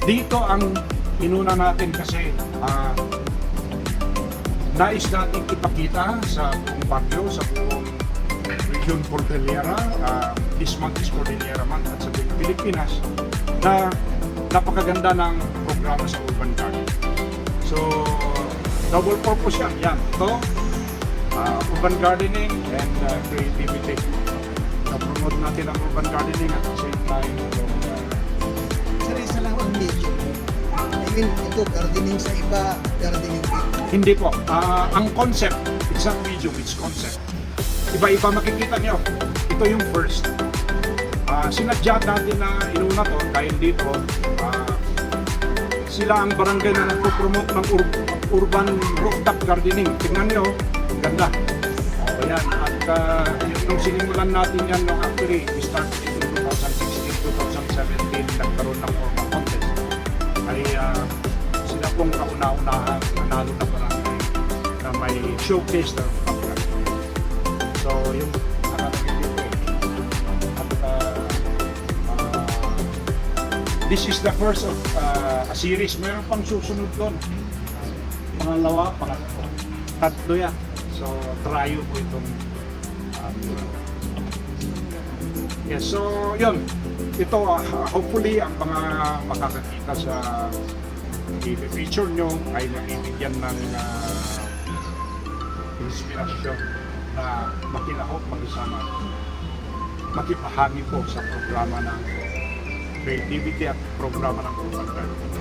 dito ang inuna natin kasi nais natin ipakita sa buong Baguio, sa buong Region Cordillera, this month is Cordillera Month at sa buong Pilipinas, na napakaganda ng programa sa Urban Garden. So, double purpose yan. Yan, ito, urban gardening and creativity. Na-promote natin ang urban gardening at the same time. Isa lang ang medyo. I mean, ito, gardening sa iba, gardening dito. Hindi po. Ang concept, it's not medium, it's concept. Iba-iba makikita nyo. Ito yung first. Sinadya natin na inuna to dahil dito, sila ang barangay na nagpo-promote ng urban rooftop gardening. Tingnan nyo, ang ganda. Ayan, at nung sinimulan natin yan, actually, we started in 2016-2017, nagkaroon ng formal contest. Ay sila pong kauna-unahan, nanalo na barangay na may showcase na rooftop gardening. So, yung nakalagay dito this is the first of a series. Meron pang susunod doon. Pangalawa, pangatlo. Tatlo yan. So, tryo po itong yes, so yun. Ito, hopefully, ang mga makakakita sa i-feature nyo ay nabibigyan ng inspirasyon na makilahok mag-isama. Makipahagi po sa programa ng creativity at programa ng urban gardening.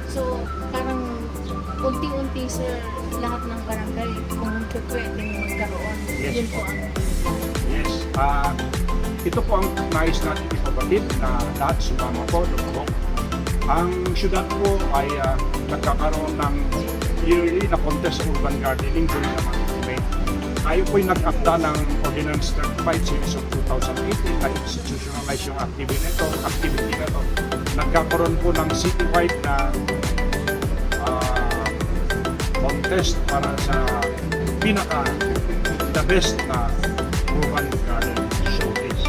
So, parang unti-unti sir, lahat ng barangay kung pwedeng magkaroon. Yes, Yun po ang yes. Ito po ang nais natin ipabatid na lahat sumama po, lumahok. Ang syudad po ay nagkakaroon ng yearly na contest sa urban gardening during the month of May. Tayo po'y nag-akda ng Ordinance 35 Series of 2018 na institutionalize yung activity na ito. Nagkakaroon po ng citywide na contest para sa the best na urban garden showcase.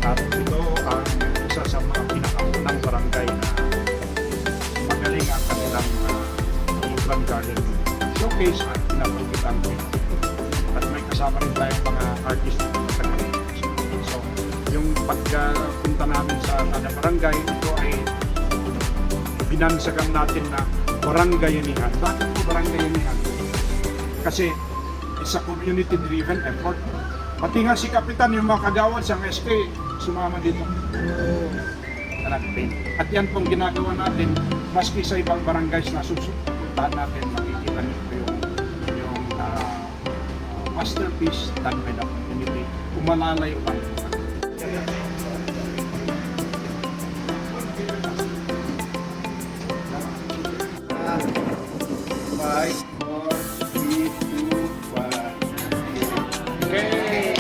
At ito ang isa sa mga pinakaunang barangay na magaling ang kanilang urban garden showcase at pinapagkitan ko. At may kasama rin tayong mga artist na kanilang. So, yung pagpunta namin sa kada barangay, ito ay binansagan natin na barangayanihan. Bakit po barangayanihan? Kasi it's a community-driven effort. Pati nga si Kapitan, yung mga kagawad sa SK, sumama dito. At yan pong ginagawa natin, maski sa ibang barangays na susunod natin, makikita nito yung masterpiece done by the community. Umalalayo pa. Five, four, three, two, one. Okay.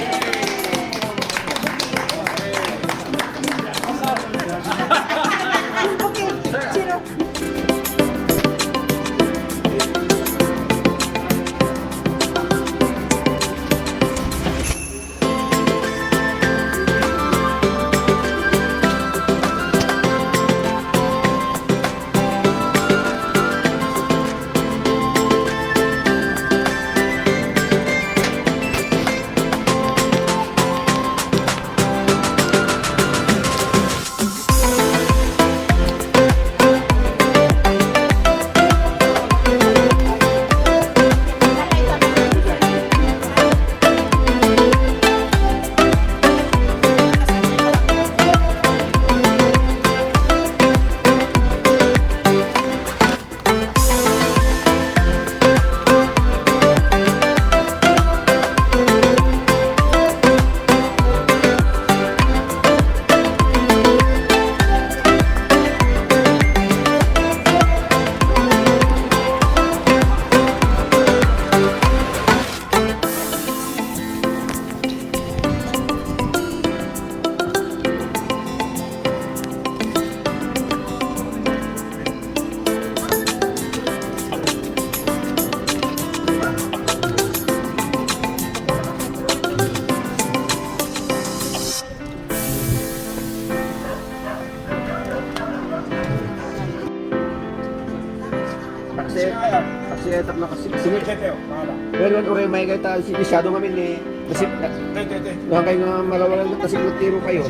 kaya tak nakasingit. Sige, Teo. Pangalan. Pero yun, uray may kaya tayo, masyado kami ni, kasi, Te. baka kayo nga malawalan kasi tiro kayo.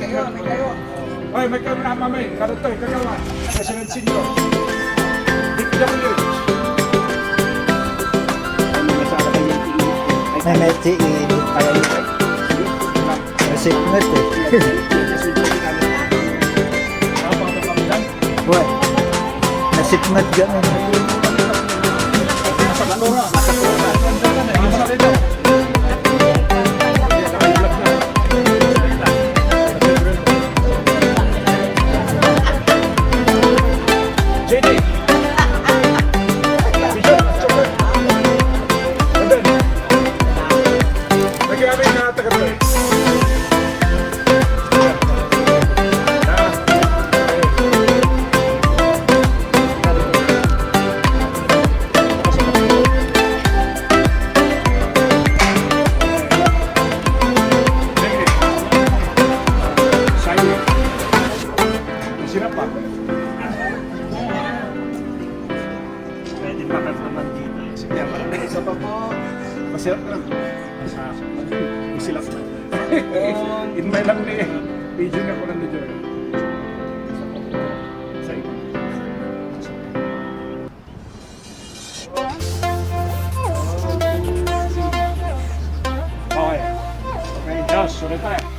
Oy, may kamera mamay. Karotoy, kagawa. President Senior. DPW. Ano masala kayo yung May meti kaya yun ay. resikmet eh. Wah, resikmet ganun. Sino pa? Pwede makat naman dito. Sige, marami. Isa pa po. Masirap na. Masilap na. Inmay lang ni video na ko nando dyan. Sa iba. Okay. Okay, Josh, sulit tayo.